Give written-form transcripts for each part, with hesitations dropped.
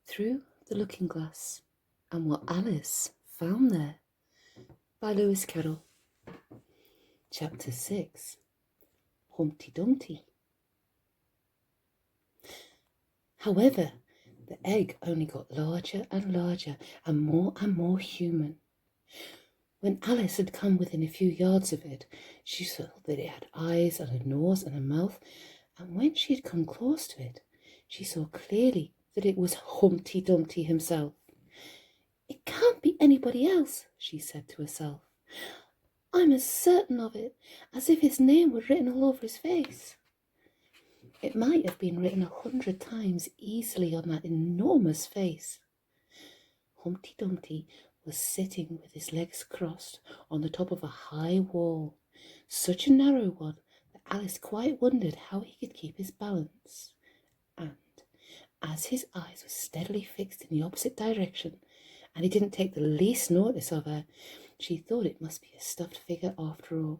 Through the Looking Glass and What Alice Found There by Lewis Carroll. Chapter 6. Humpty Dumpty. However, the egg only got larger and larger and more human. When Alice had come within a few yards of it, she saw that it had eyes and a nose and a mouth, and when she had come close to it, she saw clearly that it was Humpty Dumpty himself. "It can't be anybody else," she said to herself. "I'm as certain of it as if his name were written all over his face." It might have been written 100 times easily on that enormous face. Humpty Dumpty was sitting with his legs crossed on the top of a high wall, such a narrow one that Alice quite wondered how he could keep his balance. And as his eyes were steadily fixed in the opposite direction, and he didn't take the least notice of her, she thought it must be a stuffed figure after all.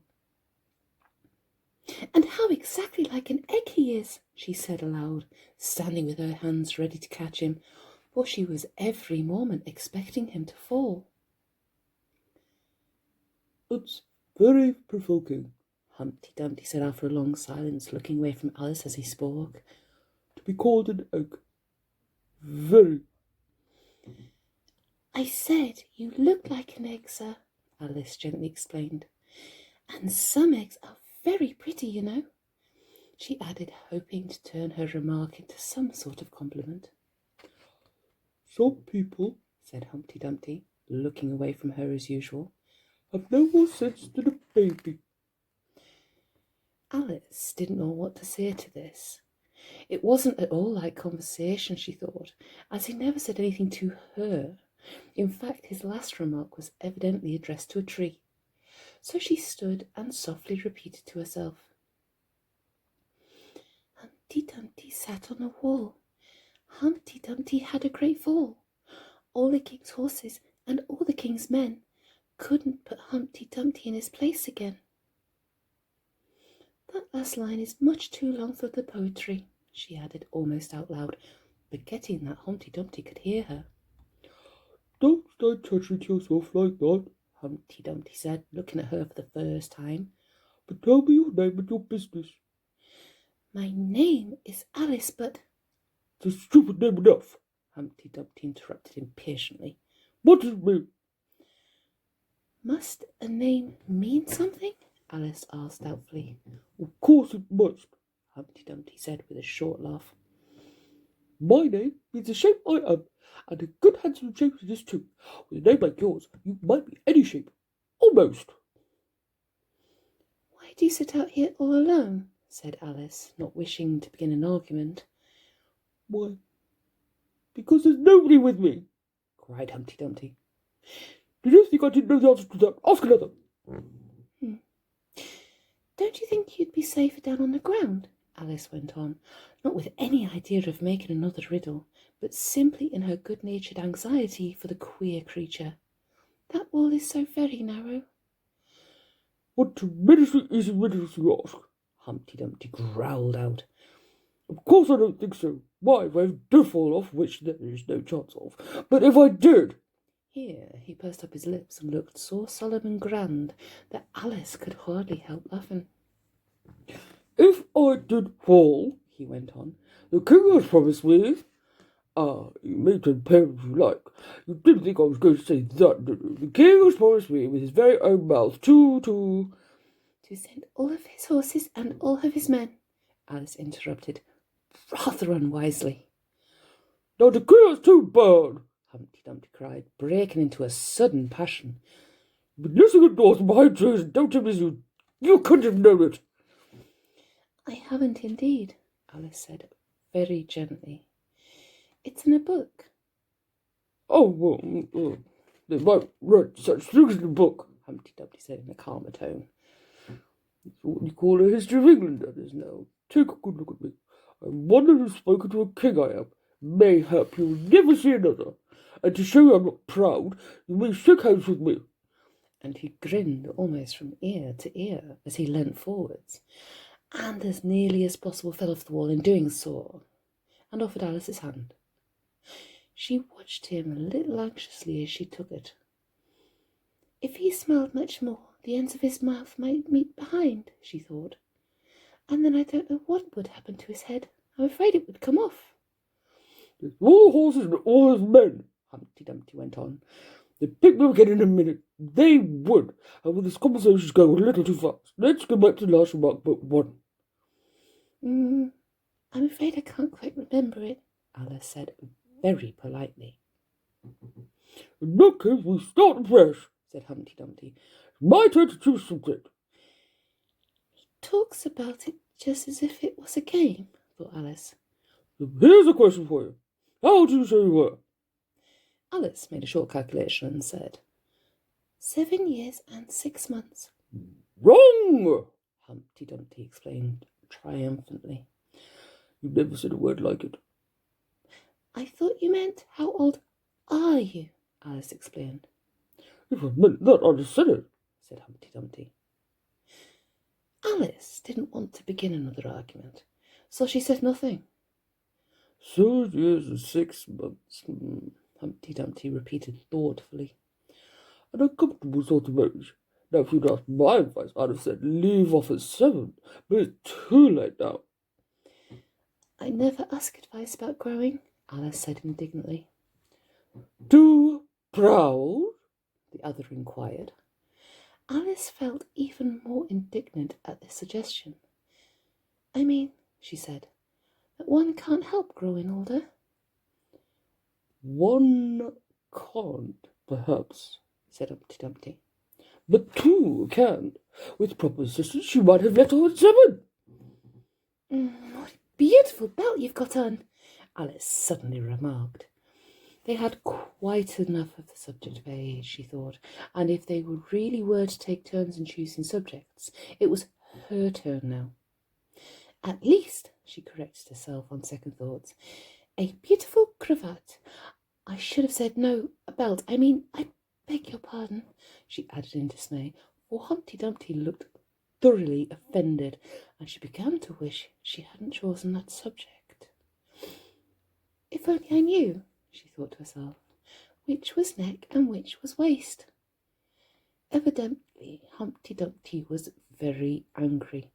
"And how exactly like an egg he is," she said aloud, standing with her hands ready to catch him, for she was every moment expecting him to fall. "It's very provoking," Humpty Dumpty said after a long silence, looking away from Alice as he spoke, "to be called an egg. Very." "I said you look like an egg, sir," Alice gently explained. "And some eggs are very pretty, you know," she added, hoping to turn her remark into some sort of compliment. "Some people," said Humpty Dumpty, looking away from her as usual, "have no more sense than a baby." Alice didn't know what to say to this. It wasn't at all like conversation, she thought, as he never said anything to her. In fact, his last remark was evidently addressed to a tree. So she stood and softly repeated to herself, "Humpty Dumpty sat on a wall. Humpty Dumpty had a great fall. All the king's horses and all the king's men couldn't put Humpty Dumpty in his place again." "That last line is much too long for the poetry," she added almost out loud, forgetting that Humpty Dumpty could hear her. "Don't stand touching yourself like that," Humpty Dumpty said, looking at her for the first time. "But tell me your name and your business." "My name is Alice, but—" "It's a stupid name enough," Humpty Dumpty interrupted impatiently. "What does it mean?" "Must a name mean something?" Alice asked doubtfully. "Of course it must," Humpty Dumpty said with a short laugh. "My name means the shape I am, and a good handsome shape it is too. With a name like yours, you might be any shape. Almost." "Why do you sit out here all alone?" said Alice, not wishing to begin an argument. "Why, because there's nobody with me," cried Humpty Dumpty. "Did you think I didn't know the answer to that? Ask another." "Don't you think you'd be safer down on the ground?" Alice went on, not with any idea of making another riddle, but simply in her good-natured anxiety for the queer creature. "That wall is so very narrow." "What tremendously easy riddles you ask," Humpty Dumpty growled out. "Of course I don't think so. Why, if I did fall off, which there is no chance of, but if I did—" Here he pursed up his lips and looked so solemn and grand that Alice could hardly help laughing. "If I did fall," he went on, "the king has promised me— you may compare if you like. You didn't think I was going to say that, did you? The king has promised me with his very own mouth to send all of his horses and all of his men," Alice interrupted, rather unwisely. "Now the king has too bad," Humpty Dumpty cried, breaking into a sudden passion. "You've been listening indoors behind trees and don't tell me you couldn't have known it." "I haven't indeed," Alice said very gently. "It's in a book." "Oh, well, they might write such things in the book," Humpty Dumpty said in a calmer tone. "It's what you call a history of England, that is now. Take a good look at me. I'm one that has spoken to a king, I am. Mayhap you'll never see another. And to show you I'm not proud, you may shake hands with me." And he grinned almost from ear to ear as he leant forwards, and as nearly as possible fell off the wall in doing so, and offered Alice his hand. She watched him a little anxiously as she took it. If he smiled much more, the ends of his mouth might meet behind, she thought. And then I don't know what would happen to his head. I'm afraid it would come off. All the horses and all his men, Humpty Dumpty went on. They'd pick me up again in a minute. They would. However, this conversation's going a little too fast. Let's go back to the last remark but one. I'm afraid I can't quite remember it, Alice said very politely. In that case, we start afresh, said Humpty Dumpty. It's my turn to choose something. He talks about it just as if it was a game, thought Alice. So here's a question for you. How old do you say you were? Alice made a short calculation and said, 7 years and 6 months. Wrong, Humpty Dumpty exclaimed triumphantly. You never said a word like it. I thought you meant, how old are you? Alice explained. If I meant that, I'd have said it, said Humpty Dumpty. Alice didn't want to begin another argument, so she said nothing. 7 years and 6 months, Humpty Dumpty repeated thoughtfully. An uncomfortable sort of age. Now, if you'd asked my advice, I'd have said leave off at 7, but it's too late now. I never ask advice about growing, Alice said indignantly. Too proud? The other inquired. Alice felt even more indignant at this suggestion. I mean, she said, that one can't help growing older. One can't, perhaps, said Humpty Dumpty. But two can. With proper assistance, you might have let off at 7. What a beautiful belt you've got on, Alice suddenly remarked. They had quite enough of the subject of age, she thought, and if they really were to take turns in choosing subjects, it was her turn now. At least, she corrected herself on second thoughts, a beautiful cravat. I should have said no, a belt. I mean, I beg your pardon, she added in dismay, for Humpty Dumpty looked thoroughly offended, and she began to wish she hadn't chosen that subject. If only I knew, she thought to herself, which was neck and which was waist. Evidently, Humpty Dumpty was very angry,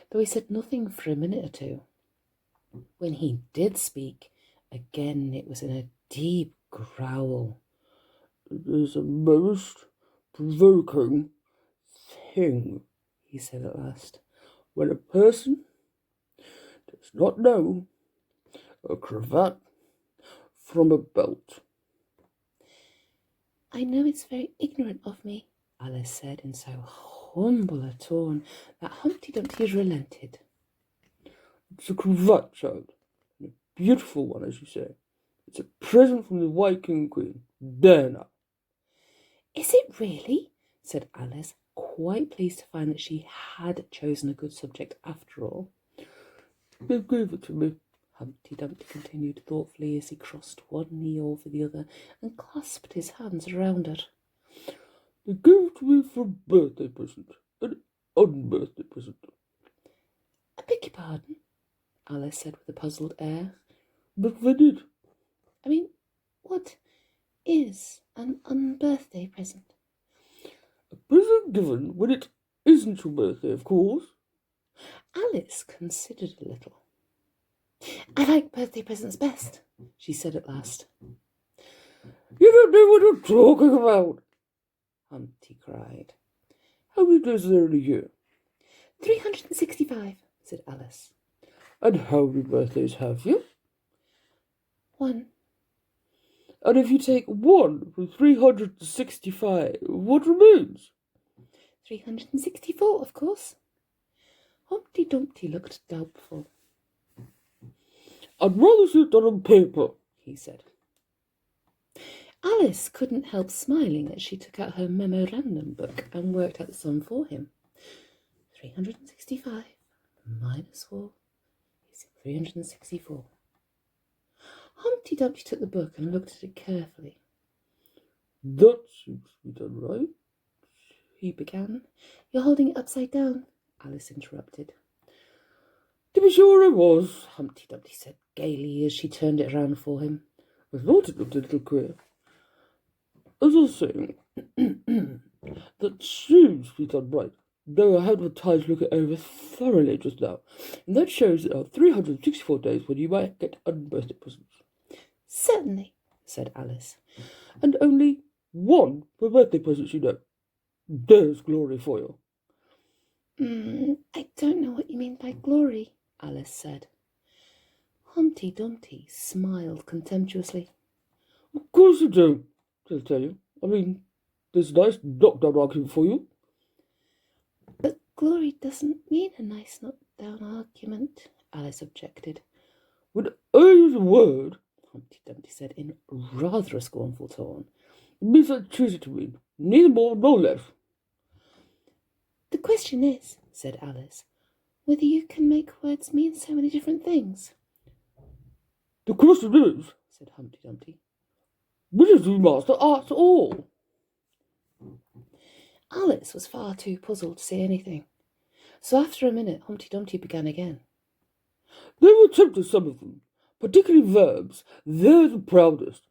though he said nothing for a minute or two. When he did speak, again it was in a deep growl. It is a most provoking thing, he said at last, when a person does not know a cravat from a belt. I know it's very ignorant of me, Alice said in so humble a tone that Humpty Dumpty relented. It's a cravat, child, and a beautiful one, as you say. It's a present from the White King and Queen. There now. Is it really? Said Alice, quite pleased to find that she had chosen a good subject after all. They gave it to me, Humpty Dumpty continued thoughtfully as he crossed one knee over the other and clasped his hands around it. They gave it to me for a birthday present, an unbirthday present. I beg your pardon, Alice said with a puzzled air. But they did. I mean, what is an unbirthday present? A present given when it isn't your birthday, of course. Alice considered a little. I like birthday presents best, she said at last. You don't know what you're talking about, Humpty cried. How many days are there in a year? 365, said Alice. And how many birthdays have you? 1. And if you take 1 from 365, what remains? 364, of course. Humpty Dumpty looked doubtful. I'd rather see it done on paper, he said. Alice couldn't help smiling as she took out her memorandum book and worked out the sum for him. 365 minus 4 is 364. Humpty Dumpty took the book and looked at it carefully. That seems to be done right, he began. You're holding it upside down, Alice interrupted. To be sure I was, Humpty Dumpty said gaily as she turned it round for him. I thought it looked a little queer. As I was saying, that seems to be done right, though I had time to look it over thoroughly just now, and that shows there are 364 days when you might get unbirthday presents. Certainly, said Alice. And only one for birthday presents, you know. There's glory for you. I don't know what you mean by glory, Alice said. Humpty Dumpty smiled contemptuously. Of course you do, I'll tell you. I mean, there's a nice knockdown argument for you. But glory doesn't mean a nice knockdown argument, Alice objected. When I use a word, Humpty Dumpty said in rather a scornful tone, it means I choose it to mean, neither more nor less. The question is, said Alice, whether you can make words mean so many different things. The question is, said Humpty Dumpty, which is the master arts all? Alice was far too puzzled to say anything, so after a minute Humpty Dumpty began again. They've attempted some of them, particularly verbs. They're the proudest.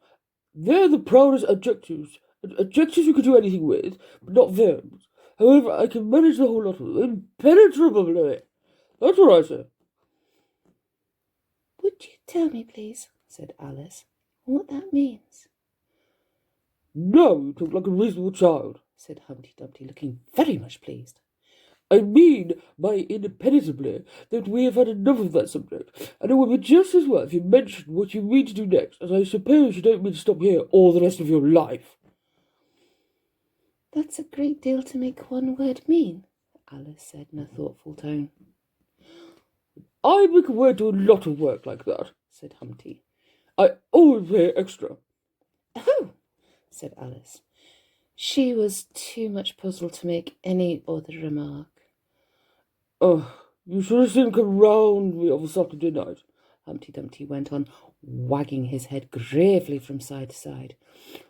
They're the proudest adjectives. Adjectives you could do anything with, but not verbs. However, I can manage the whole lot of them impenetrably. That's what I say. Would you tell me, please, said Alice, what that means? Now you talk like a reasonable child, said Humpty Dumpty, looking very much pleased. I mean by impenetrably that we have had enough of that subject, and it would be just as well if you mentioned what you mean to do next, as I suppose you don't mean to stop here all the rest of your life. That's a great deal to make one word mean, Alice said in a thoughtful tone. I make a word do a lot of work like that, said Humpty. I always pay extra. Oh, said Alice. She was too much puzzled to make any other remark. Oh, you should have seen him come round me of a Saturday night, Humpty Dumpty went on, wagging his head gravely from side to side.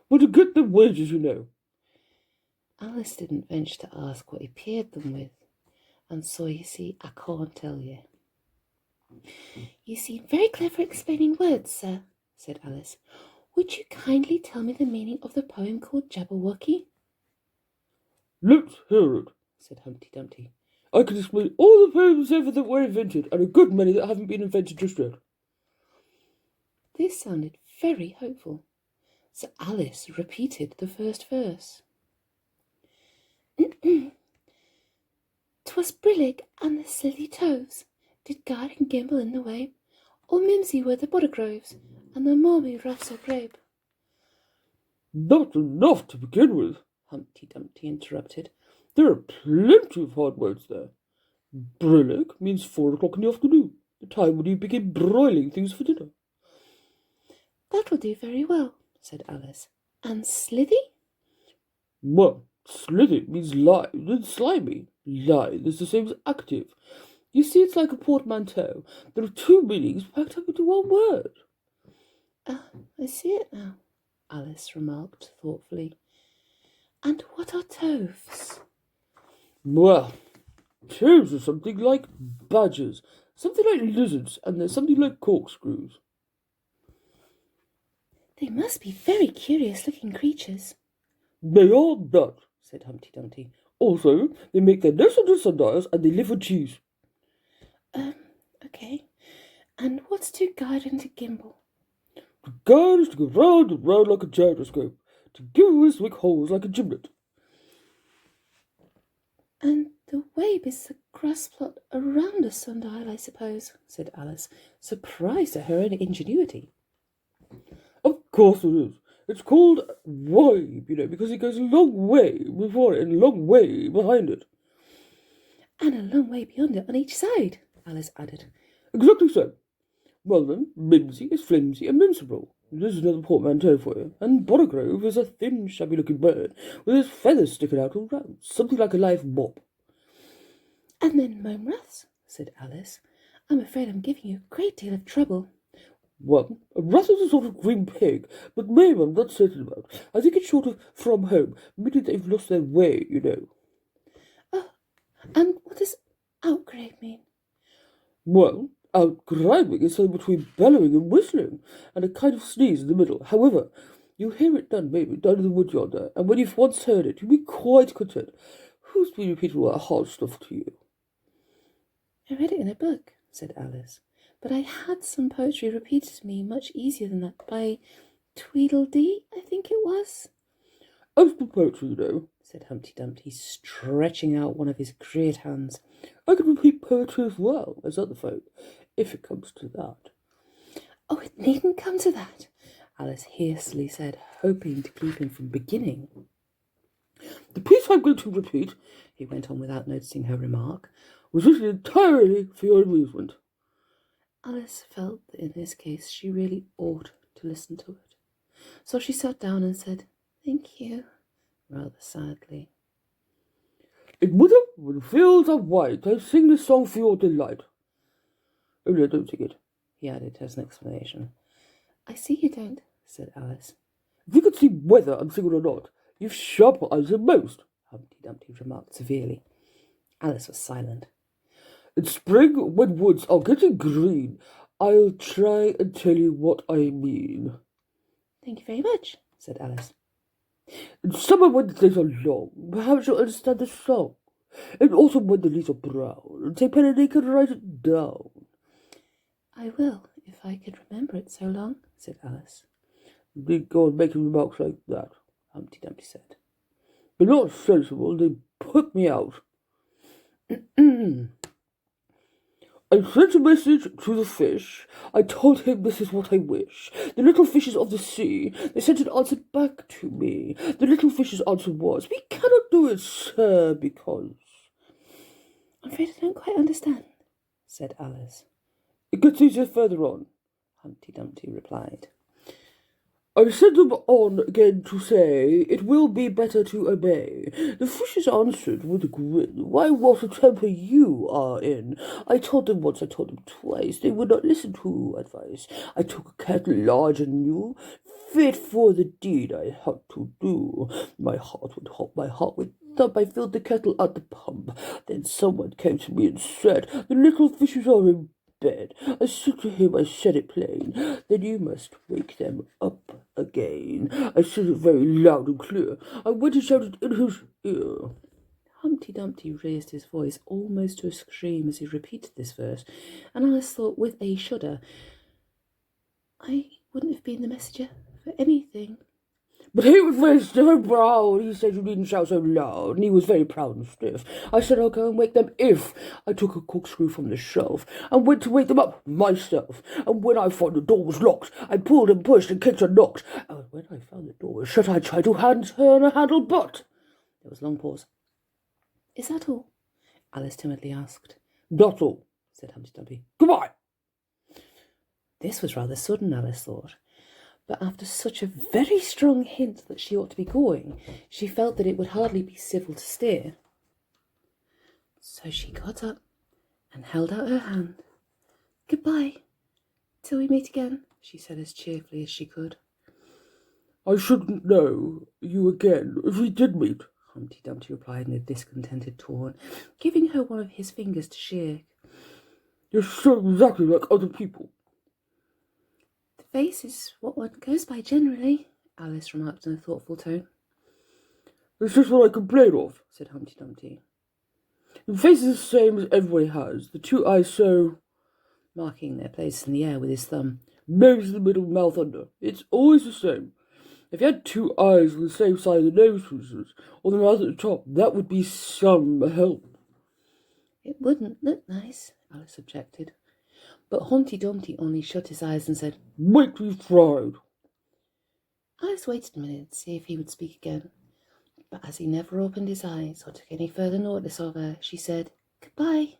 But to get the wages, you know. Alice didn't venture to ask what he paid them with, and so, you see, I can't tell you. You seem very clever at explaining words, sir, said Alice. Would you kindly tell me the meaning of the poem called Jabberwocky? Let's hear it, said Humpty Dumpty. I can explain all the poems ever that were invented, and a good many that haven't been invented just yet. This sounded very hopeful, so Alice repeated the first verse. 'Twas Brillig and the silly toves did guard and gimble in the wabe, all mimsy were the buttergroves, and the mommy wrath so grape. Not enough to begin with, Humpty Dumpty interrupted. There are plenty of hard words there. Brillig means 4 o'clock in the afternoon, the time when you begin broiling things for dinner. That will do very well, said Alice. And slithy? Well, slithy means lithe and slimy. Lithe is the same as active. You see, it's like a portmanteau. There are 2 meanings packed up into one word. I see it now, Alice remarked thoughtfully. And what are toves? Well, toves are something like badgers, something like lizards, and there's something like corkscrews. They must be very curious-looking creatures. They are that, said Humpty Dumpty. Also, they make their nests under sundials, and they live on cheese. Okay. And what's to guide and to gimble? To guide is to go round and round like a gyroscope. To gimble is to make holes like a gimlet. And the wabe is the grass plot around a sundial, I suppose, said Alice, surprised at her own ingenuity. Of course it is. It's called wabe, you know, because it goes a long way before it and a long way behind it. And a long way beyond it on each side, Alice added. Exactly so. Well then, mimsy is flimsy and miserable. This is another portmanteau for you. And Buttergrove is a thin, shabby-looking bird with his feathers sticking out all round, something like a live mop. And then Momraths, said Alice. I'm afraid I'm giving you a great deal of trouble. Well, a rat is a sort of green pig, but name I'm not certain about. I think it's short of from home, meaning they've lost their way, you know. Oh, and what does outgrave mean? Well, out grinding is something between bellowing and whistling, and a kind of sneeze in the middle. However, you hear it done, maybe, down in the wood yonder, and when you've once heard it, you'll be quite content. Who's been repeating all that hard stuff to you? I read it in a book, said Alice, but I had some poetry repeated to me much easier than that by Tweedledee, I think it was. As for poetry, you know, said Humpty Dumpty, stretching out one of his great hands. I can repeat poetry as well as other folk, if it comes to that. Oh, it needn't come to that, Alice hastily said, hoping to keep him from beginning. The piece I'm going to repeat, he went on without noticing her remark, was written entirely for your amusement. Alice felt that in this case she really ought to listen to it. So she sat down and said, "Thank you," rather sadly. In winter, when the fields are white, I sing this song for your delight. Only I don't sing it, he added as an explanation. I see you don't, said Alice. If you could see whether I'm singing or not, you've sharper eyes than most, Humpty Dumpty remarked severely. Alice was silent. In spring, when woods are getting green, I'll try and tell you what I mean. Thank you very much, said Alice. In summer, when the days are long, perhaps you'll understand the song. In autumn, when the leaves are brown, take pen and ink and write it down. I will, if I could remember it so long, said Alice. You need go on making remarks like that, Humpty Dumpty said. You're not sensible, they put me out. I sent a message to the fish. I told him this is what I wish. The little fishes of the sea, they sent an answer back to me. The little fish's answer was, we cannot do it, sir, because... I'm afraid I don't quite understand, said Alice. It gets easier further on, Humpty Dumpty replied. I sent them on again to say, it will be better to obey. The fishes answered with a grin, why, what a temper you are in. I told them once, I told them twice, they would not listen to advice. I took a kettle large and new, fit for the deed I had to do. My heart would hop, my heart would thump, I filled the kettle at the pump. Then someone came to me and said, the little fishes are in bed. I said to him, I said it plain, then you must wake them up again. I said it very loud and clear. I went and shouted in his ear. Humpty Dumpty raised his voice almost to a scream as he repeated this verse, and Alice thought with a shudder, I wouldn't have been the messenger for anything. But he was very stiff and proud. He said you needn't shout so loud, and he was very proud and stiff. I said I'll go and wake them if I took a corkscrew from the shelf, and went to wake them up myself. And when I found the door was locked, I pulled and pushed and kicked and knocked. And when I found the door was shut, I tried to turn a handle, but... There was a long pause. Is that all? Alice timidly asked. Not all, said Humpty Dumpty. Goodbye. This was rather sudden, Alice thought. But after such a very strong hint that she ought to be going, she felt that it would hardly be civil to stay. So she got up and held out her hand. Goodbye, till we meet again, she said as cheerfully as she could. I shouldn't know you again if we did meet, Humpty Dumpty replied in a discontented tone, giving her one of his fingers to shake. You're so exactly like other people. The face is what one goes by generally, Alice remarked in a thoughtful tone. It's just what I complain of, said Humpty Dumpty. The face is the same as everybody has. The two eyes so... marking their place in the air with his thumb. Nose in the middle, mouth under. It's always the same. If you had two eyes on the same side of the nose, for instance, or the mouth at the top, that would be some help. It wouldn't look nice, Alice objected. But Humpty Dumpty only shut his eyes and said, Make me fried. Alice waited a minute to see if he would speak again. But as he never opened his eyes or took any further notice of her, she said, Goodbye,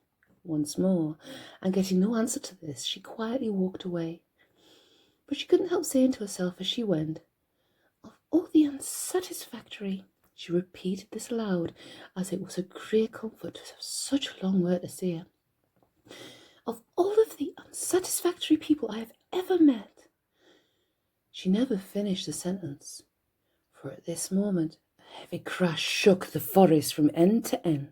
once more, and getting no answer to this, she quietly walked away. But she couldn't help saying to herself as she went, Of all the unsatisfactory, she repeated this aloud, as it was a great comfort to have such a long word to say. Of all of the unsatisfactory people I have ever met. She never finished the sentence, for at this moment a heavy crash shook the forest from end to end.